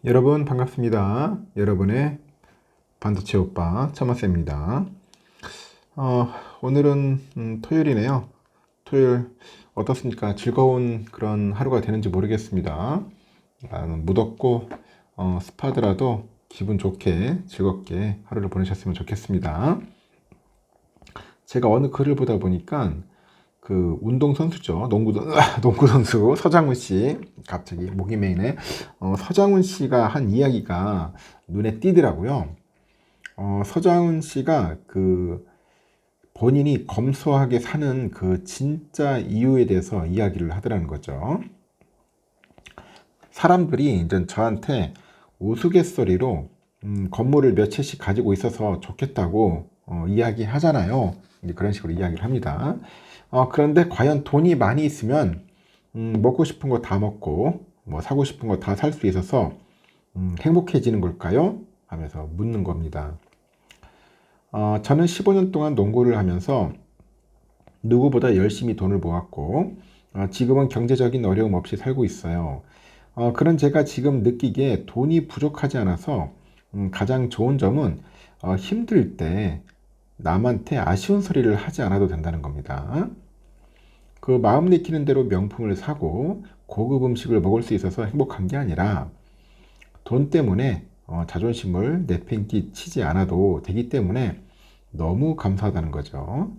여러분 반갑습니다. 여러분의 반도체 오빠 차마쌤입니다. 오늘은 토요일이네요. 토요일 어떻습니까? 즐거운 그런 하루가 되는지 모르겠습니다. 무덥고 습하더라도 기분 좋게 즐겁게 하루를 보내셨으면 좋겠습니다. 제가 어느 글을 보다 보니까 그 운동선수죠. 농구 선수 서장훈 씨. 갑자기 목이 메이네. 서장훈 씨가 한 이야기가 눈에 띄더라고요. 서장훈 씨가 그 본인이 검소하게 사는 그 진짜 이유에 대해서 이야기를 하더라는 거죠. 사람들이 이제 저한테 우스갯소리로 건물을 몇 채씩 가지고 있어서 좋겠다고 이야기하잖아요. 그런 식으로 이야기를 합니다. 그런데 과연 돈이 많이 있으면 먹고 싶은 거 다 먹고 뭐 사고 싶은 거 다 살 수 있어서 행복해지는 걸까요? 하면서 묻는 겁니다. 저는 15년 동안 농구를 하면서 누구보다 열심히 돈을 모았고 지금은 경제적인 어려움 없이 살고 있어요. 그런 제가 지금 느끼기에 돈이 부족하지 않아서 가장 좋은 점은 힘들 때 남한테 아쉬운 소리를 하지 않아도 된다는 겁니다. 그 마음 내키는 대로 명품을 사고 고급 음식을 먹을 수 있어서 행복한 게 아니라 돈 때문에 자존심을 내팽개치지 않아도 되기 때문에 너무 감사하다는 거죠.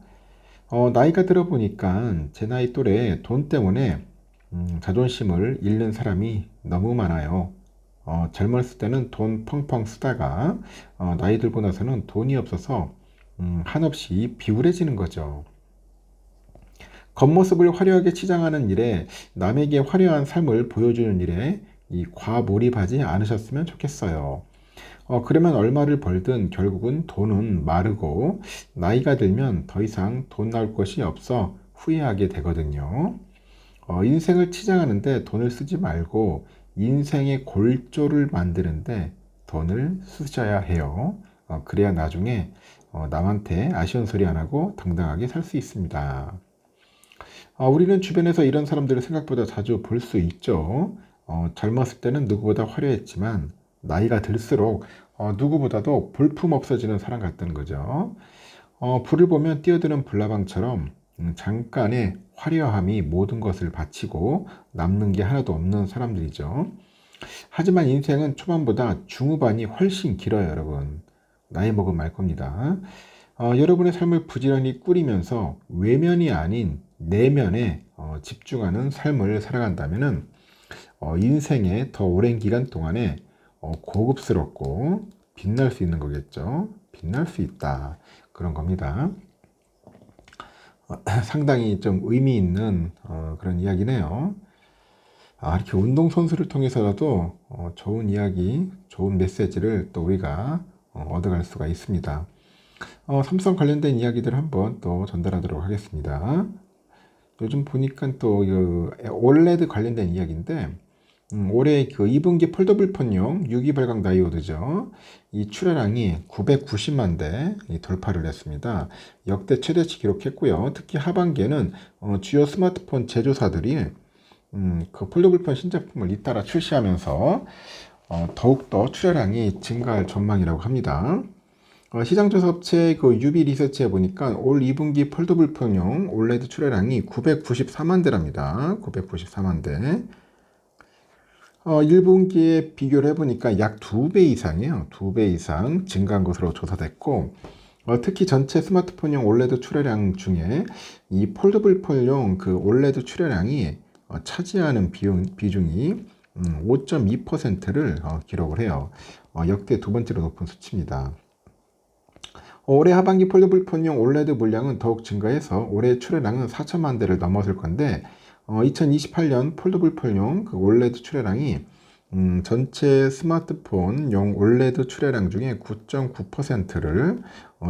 나이가 들어 보니까 제 나이 또래 돈 때문에 자존심을 잃는 사람이 너무 많아요. 젊었을 때는 돈 펑펑 쓰다가 나이 들고 나서는 돈이 없어서 한없이 비굴해지는 거죠. 겉모습을 화려하게 치장하는 일에 남에게 화려한 삶을 보여주는 일에 이 과몰입하지 않으셨으면 좋겠어요. 그러면 얼마를 벌든 결국은 돈은 마르고 나이가 들면 더 이상 돈 나올 것이 없어 후회하게 되거든요. 인생을 치장하는데 돈을 쓰지 말고 인생의 골조를 만드는데 돈을 쓰셔야 해요. 그래야 나중에 남한테 아쉬운 소리 안 하고 당당하게 살 수 있습니다. 우리는 주변에서 이런 사람들을 생각보다 자주 볼 수 있죠. 젊었을 때는 누구보다 화려했지만 나이가 들수록 누구보다도 볼품 없어지는 사람 같다는 거죠. 불을 보면 뛰어드는 불나방처럼 잠깐의 화려함이 모든 것을 바치고 남는 게 하나도 없는 사람들이죠. 하지만 인생은 초반보다 중후반이 훨씬 길어요, 여러분. 나이 먹으면 알 겁니다. 여러분의 삶을 부지런히 꾸리면서 외면이 아닌 내면에 집중하는 삶을 살아간다면 인생의 더 오랜 기간 동안에 고급스럽고 빛날 수 있는 거겠죠. 빛날 수 있다. 그런 겁니다. 상당히 좀 의미 있는 그런 이야기네요. 이렇게 운동선수를 통해서라도 좋은 이야기, 좋은 메시지를 또 우리가 얻어갈 수가 있습니다. 삼성 관련된 이야기들 한번 또 전달하도록 하겠습니다. 요즘 보니까 또 올레드 관련된 이야기인데 올해 그 2분기 폴더블 폰용 유기 발광 다이오드죠. 이 출하량이 990만 대 돌파를 했습니다. 역대 최대치 기록했고요. 특히 하반기에는 주요 스마트폰 제조사들이 그 폴더블 폰 신제품을 잇따라 출시하면서 더욱더 출하량이 증가할 전망이라고 합니다. 시장조사 업체 그 유비 리서치에 보니까 올 2분기 폴더블 폰용 올레드 출하량이 994만 대랍니다. 994만 대. 1분기에 비교를 해보니까 약 2배 이상이에요. 2배 이상 증가한 것으로 조사됐고, 특히 전체 스마트폰용 올레드 출하량 중에 이 폴더블 폰용 그 올레드 출하량이 차지하는 비중이 5.2%를 기록을 해요. 역대 두 번째로 높은 수치입니다. 올해 하반기 폴더블 폰용 올레드 물량은 더욱 증가해서 올해 출하량은 4천만 대를 넘어설 건데 2028년 폴더블 폰용 그 올레드 출하량이 전체 스마트폰용 올레드 출하량 중에 9.9%를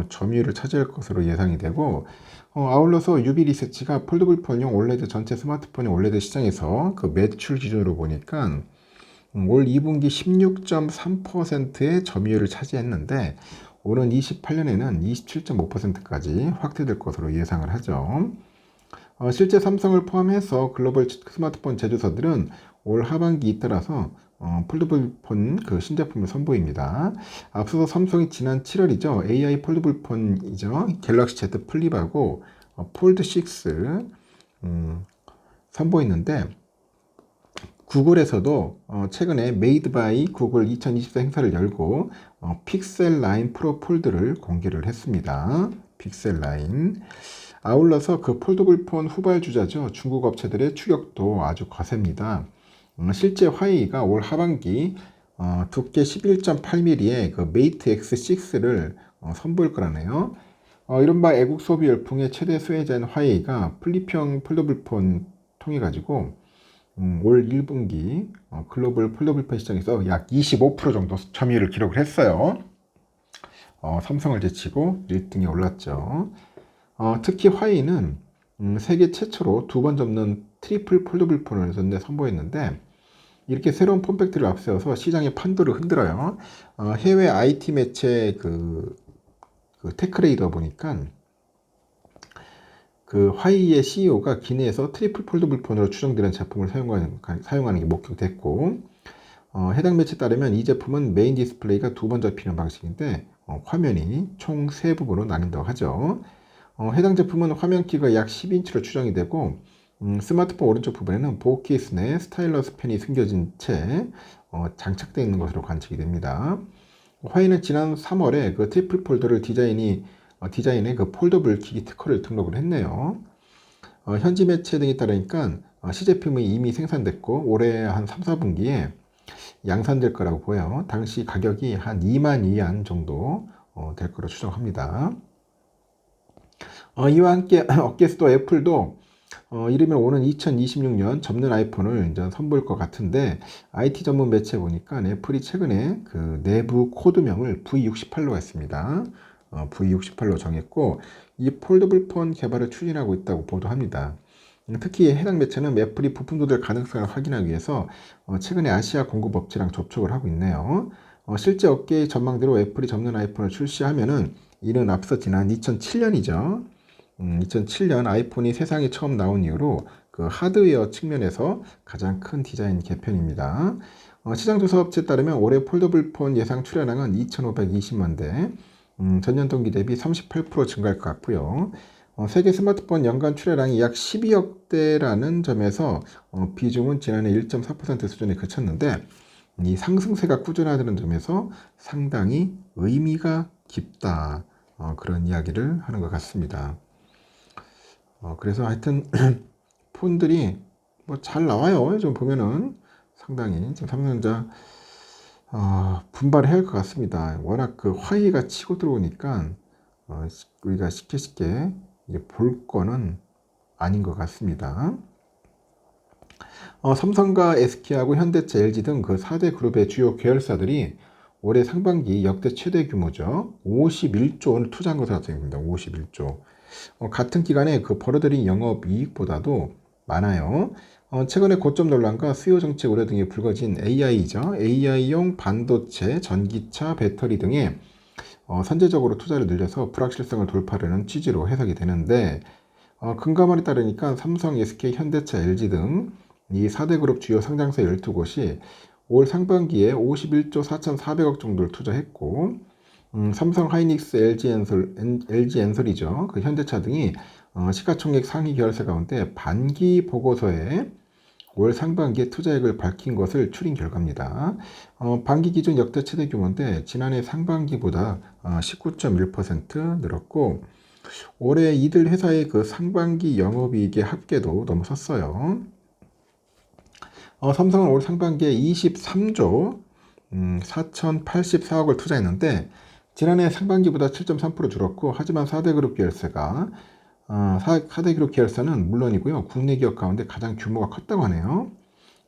점유율을 차지할 것으로 예상이 되고 아울러서 유비 리서치가 폴더블 폰용 올레드 전체 스마트폰용 올레드 시장에서 그 매출 기준으로 보니까 올 2분기 16.3%의 점유율을 차지했는데 올은 28년에는 27.5%까지 확대될 것으로 예상을 하죠. 실제 삼성을 포함해서 글로벌 스마트폰 제조사들은 올 하반기 잇따라서 폴더블 폰 그 신제품을 선보입니다. 앞서서 삼성이 지난 7월이죠. AI 폴더블 폰이죠. 갤럭시 Z 플립하고 폴드 6 선보였는데 구글에서도 최근에 메이드 바이 구글 2024 행사를 열고 픽셀 라인 프로 폴드를 공개를 했습니다. 픽셀 라인. 아울러서 그 폴더블 폰 후발주자죠. 중국 업체들의 추격도 아주 거셉니다. 실제 화웨이가 올 하반기 두께 11.8mm의 그 메이트 X6를 선보일 거라네요. 이른바 애국 소비 열풍의 최대 수혜자인 화웨이가 플립형 폴더블 폰 통해 가지고 올 1분기 글로벌 폴더블 폰 시장에서 약 25% 정도 점유율을 기록을 했어요. 삼성을 제치고 1등에 올랐죠. 특히 화웨이는 세계 최초로 두 번 접는 트리플 폴더블 폰을 선보였는데 이렇게 새로운 폼팩트를 앞세워서 시장의 판도를 흔들어요. 해외 IT 매체 그 테크레이더 보니까 그 화웨이의 CEO가 기내에서 트리플 폴더블 폰으로 추정되는 제품을 사용하는 게 목격됐고 해당 매체에 따르면 이 제품은 메인 디스플레이가 두 번 잡히는 방식인데 화면이 총 세 부분으로 나뉜다고 하죠. 해당 제품은 화면 키가 약 10인치로 추정이 되고 스마트폰 오른쪽 부분에는 보호 케이스 내에 스타일러스 펜이 숨겨진 채 장착되어 있는 것으로 관측이 됩니다. 화웨이는 지난 3월에 그 트리플 폴더를 디자인의 그 폴더블 기기 특허를 등록을 했네요. 현지 매체 등에 따르니까 시제품이 이미 생산됐고 올해 한 3, 4분기에 양산될 거라고 보여요. 당시 가격이 한 2만 위안 정도 될 거로 추정합니다. 이와 함께 업계에서도 애플도 이르면 오는 2026년 접는 아이폰을 이제 선보일 것 같은데 IT 전문 매체 보니까 애플이 최근에 그 내부 코드명을 V68로 했습니다. V68로 정했고 이 폴더블 폰 개발을 추진하고 있다고 보도합니다. 특히 해당 매체는 애플이 부품 조달 가능성을 확인하기 위해서 최근에 아시아 공급업체랑 접촉을 하고 있네요. 실제 업계의 전망대로 애플이 접는 아이폰을 출시하면은 이는 앞서 지난 2007년이죠. 2007년 아이폰이 세상에 처음 나온 이후로 그 하드웨어 측면에서 가장 큰 디자인 개편입니다. 시장조사 업체에 따르면 올해 폴더블 폰 예상 출하량은 2,520만 대, 전년 동기 대비 38% 증가할 것 같고요. 세계 스마트폰 연간 출하량이 약 12억 대라는 점에서 비중은 지난해 1.4% 수준에 그쳤는데 이 상승세가 꾸준하다는 점에서 상당히 의미가 깊다. 그런 이야기를 하는 것 같습니다. 그래서 하여튼 폰들이 뭐 잘 나와요. 좀 보면은 상당히 지금 삼성전자 분발해야 할 것 같습니다. 워낙 그 화웨이가 치고 들어오니까 우리가 쉽게 볼 거는 아닌 것 같습니다. 삼성과 SK하고 현대차, LG 등 그 4대 그룹의 주요 계열사들이 올해 상반기 역대 최대 규모죠. 51조 원을 투자한 것으로 나타납니다. 51조. 같은 기간에 그 벌어들인 영업이익보다도 많아요. 최근에 고점 논란과 수요 정책 우려 등이 불거진 AI죠. AI용 반도체, 전기차, 배터리 등에 선제적으로 투자를 늘려서 불확실성을 돌파하려는 취지로 해석이 되는데 금감원에 따르니까 삼성, SK, 현대차, LG 등 이 4대 그룹 주요 상장사 12곳이 올 상반기에 51조 4,400억 정도를 투자했고 삼성 하이닉스, LG 엔솔이죠. 그 현대차 등이 시가총액 상위 계열사 가운데 반기 보고서에 올 상반기에 투자액을 밝힌 것을 추린 결과입니다. 반기 기준 역대 최대 규모인데 지난해 상반기보다 19.1% 늘었고 올해 이들 회사의 그 상반기 영업이익의 합계도 넘어섰어요. 삼성은 올 상반기에 23조 4,084억을 투자했는데 지난해 상반기보다 7.3% 줄었고 하지만 4대 그룹 계열사가 4대 그룹 계열사는 물론이고요. 국내 기업 가운데 가장 규모가 컸다고 하네요.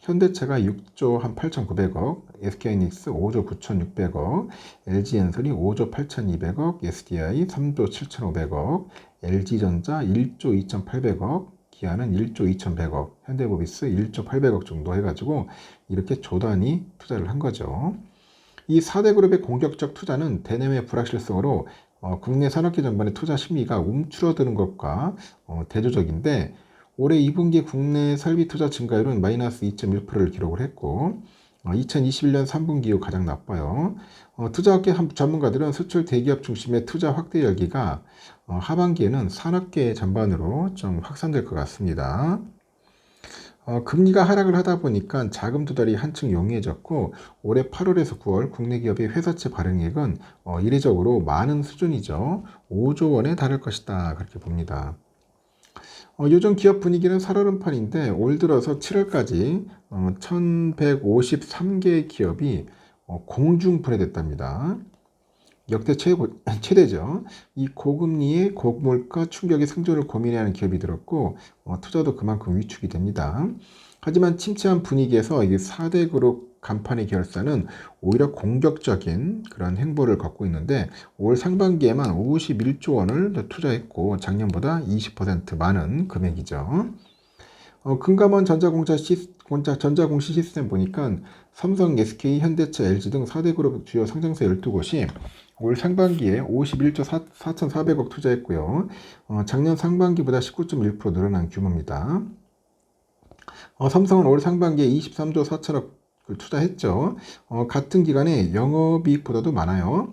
현대차가 6조 한 8,900억, SK하이닉스 5조 9,600억, LG엔솔이 5조 8,200억, SDI 3조 7,500억, LG전자 1조 2,800억, 기아는 1조 2,100억, 현대모비스 1조 800억 정도 해가지고 이렇게 조단위 투자를 한 거죠. 이 4대 그룹의 공격적 투자는 대내외 불확실성으로 국내 산업계 전반의 투자 심리가 움츠러드는 것과 대조적인데 올해 2분기 국내 설비 투자 증가율은 마이너스 2.1%를 기록을 했고 2021년 3분기 이후 가장 나빠요. 투자업계 전문가들은 수출 대기업 중심의 투자 확대 열기가 하반기에는 산업계 전반으로 좀 확산될 것 같습니다. 금리가 하락을 하다 보니까 자금 조달이 한층 용이해졌고 올해 8월에서 9월 국내 기업의 회사채 발행액은 이례적으로 많은 수준이죠. 5조 원에 달할 것이다 그렇게 봅니다. 요즘 기업 분위기는 살얼음판인데 올 들어서 7월까지 1153개의 기업이 공중 분해됐답니다. 역대 최대죠. 이 고금리의 고물가 충격의 생존을 고민해야 하는 기업이 들었고 투자도 그만큼 위축이 됩니다. 하지만 침체한 분위기에서 이 4대 그룹 간판의 계열사는 오히려 공격적인 그런 행보를 갖고 있는데 올 상반기에만 51조 원을 투자했고 작년보다 20% 많은 금액이죠. 금감원 전자공시 시스템 보니까 삼성, SK, 현대차, LG 등 4대 그룹 주요 상장사 12곳이 올 상반기에 51조 4,400억 투자했고요. 작년 상반기보다 19.1% 늘어난 규모입니다. 삼성은 올 상반기에 23조 4천억 투자했죠. 같은 기간에 영업이익보다도 많아요.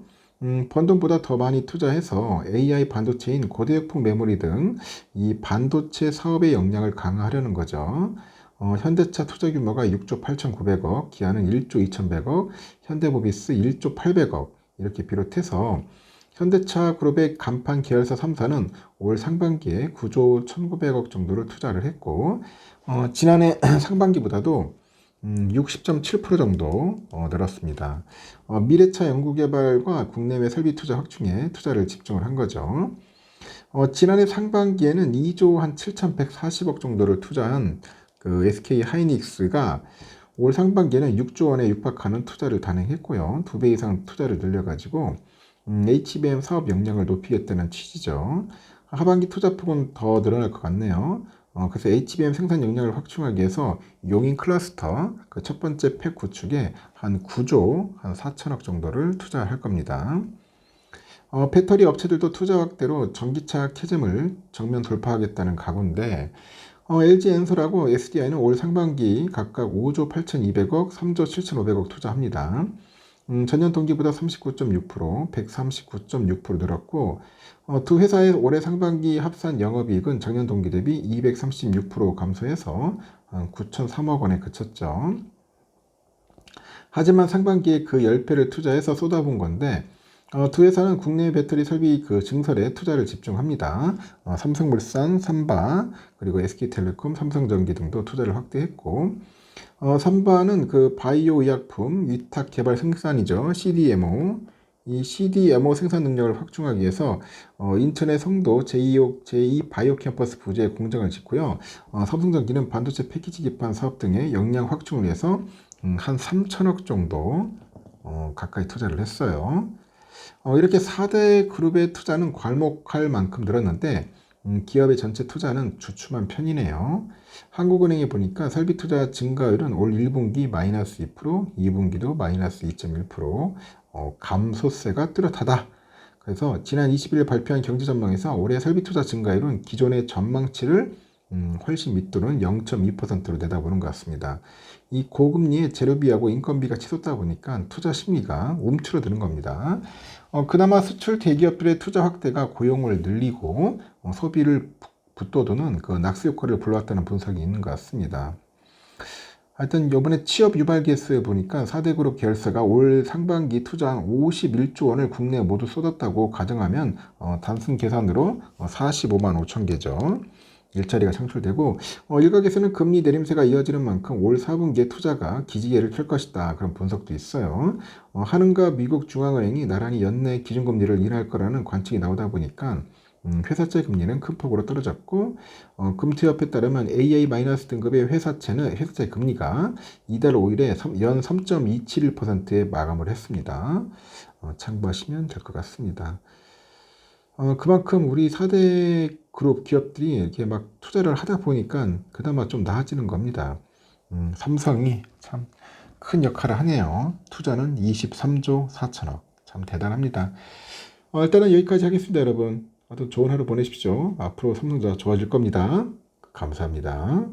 번 돈보다 더 많이 투자해서 AI 반도체인 고대역폭 메모리 등 이 반도체 사업의 역량을 강화하려는 거죠. 현대차 투자 규모가 6조 8,900억, 기아는 1조 2,100억, 현대모비스 1조 800억 이렇게 비롯해서 현대차 그룹의 간판 계열사 3사는 올 상반기에 9조 1,900억 정도를 투자를 했고 지난해 상반기보다도 60.7% 정도 늘었습니다. 미래차 연구개발과 국내외 설비 투자 확충에 투자를 집중을 한 거죠. 지난해 상반기에는 2조 한 7,140억 정도를 투자한 그 SK 하이닉스가 올 상반기에는 6조 원에 육박하는 투자를 단행했고요. 2배 이상 투자를 늘려가지고 HBM 사업 역량을 높이겠다는 취지죠. 하반기 투자폭은 더 늘어날 것 같네요. 그래서 HBM 생산 역량을 확충하기 위해서 용인 클러스터 그 첫 번째 팩 구축에 한 9조 한 4천억 정도를 투자할 겁니다. 배터리 업체들도 투자 확대로 전기차 캐즘을 정면 돌파하겠다는 각오인데 LG 엔솔하고 SDI는 올 상반기 각각 5조 8,200억, 3조 7,500억 투자합니다. 전년 동기보다 39.6%, 139.6% 늘었고 두 회사의 올해 상반기 합산 영업이익은 작년 동기 대비 236% 감소해서 9,003억 원에 그쳤죠. 하지만 상반기에 그 10배를 투자해서 쏟아부은 건데 두 회사는 국내 배터리 설비 그 증설에 투자를 집중합니다. 삼성물산, 삼바, 그리고 SK텔레콤, 삼성전기 등도 투자를 확대했고 삼바는 그 바이오 의약품 위탁 개발 생산이죠. CDMO. 이 CDMO 생산 능력을 확충하기 위해서 인천의 성도 제2 바이오 캠퍼스 부지에 공장을 짓고요. 삼성전기는 반도체 패키지 기판 사업 등의 역량 확충을 위해서 한 3천억 정도 가까이 투자를 했어요. 이렇게 4대 그룹의 투자는 괄목할 만큼 늘었는데 기업의 전체 투자는 주춤한 편이네요. 한국은행에 보니까 설비 투자 증가율은 올 1분기 마이너스 2%, 2분기도 마이너스 2.1%, 감소세가 뚜렷하다. 그래서 지난 20일 발표한 경제전망에서 올해 설비 투자 증가율은 기존의 전망치를 훨씬 밑도는 0.2%로 내다보는 것 같습니다. 이 고금리에 재료비하고 인건비가 치솟다 보니까 투자 심리가 움츠러드는 겁니다. 그나마 수출 대기업들의 투자 확대가 고용을 늘리고 소비를 붙돋우는 그 낙수 효과를 불러왔다는 분석이 있는 것 같습니다. 하여튼 이번에 취업 유발 개수에 보니까 4대 그룹 계열사가 올 상반기 투자한 51조 원을 국내에 모두 쏟았다고 가정하면 단순 계산으로 45만 5천 개죠. 일자리가 창출되고 일각에서는 금리 내림세가 이어지는 만큼 올 4분기에 투자가 기지개를 켤 것이다 그런 분석도 있어요. 한은과 미국 중앙은행이 나란히 연내 기준금리를 인하할 거라는 관측이 나오다 보니까 회사채 금리는 큰 폭으로 떨어졌고 금투협에 따르면 AA- 등급의 회사채 금리가 이달 5일에 연 3.271%에 마감을 했습니다. 참고하시면 될 것 같습니다. 그만큼 우리 4대 그룹 기업들이 이렇게 막 투자를 하다 보니까 그나마 좀 나아지는 겁니다. 삼성이 참 큰 역할을 하네요. 투자는 23조 4천억. 참 대단합니다. 일단은 여기까지 하겠습니다, 여러분. 아무튼 좋은 하루 보내십시오. 앞으로 삼성전자 좋아질 겁니다. 감사합니다.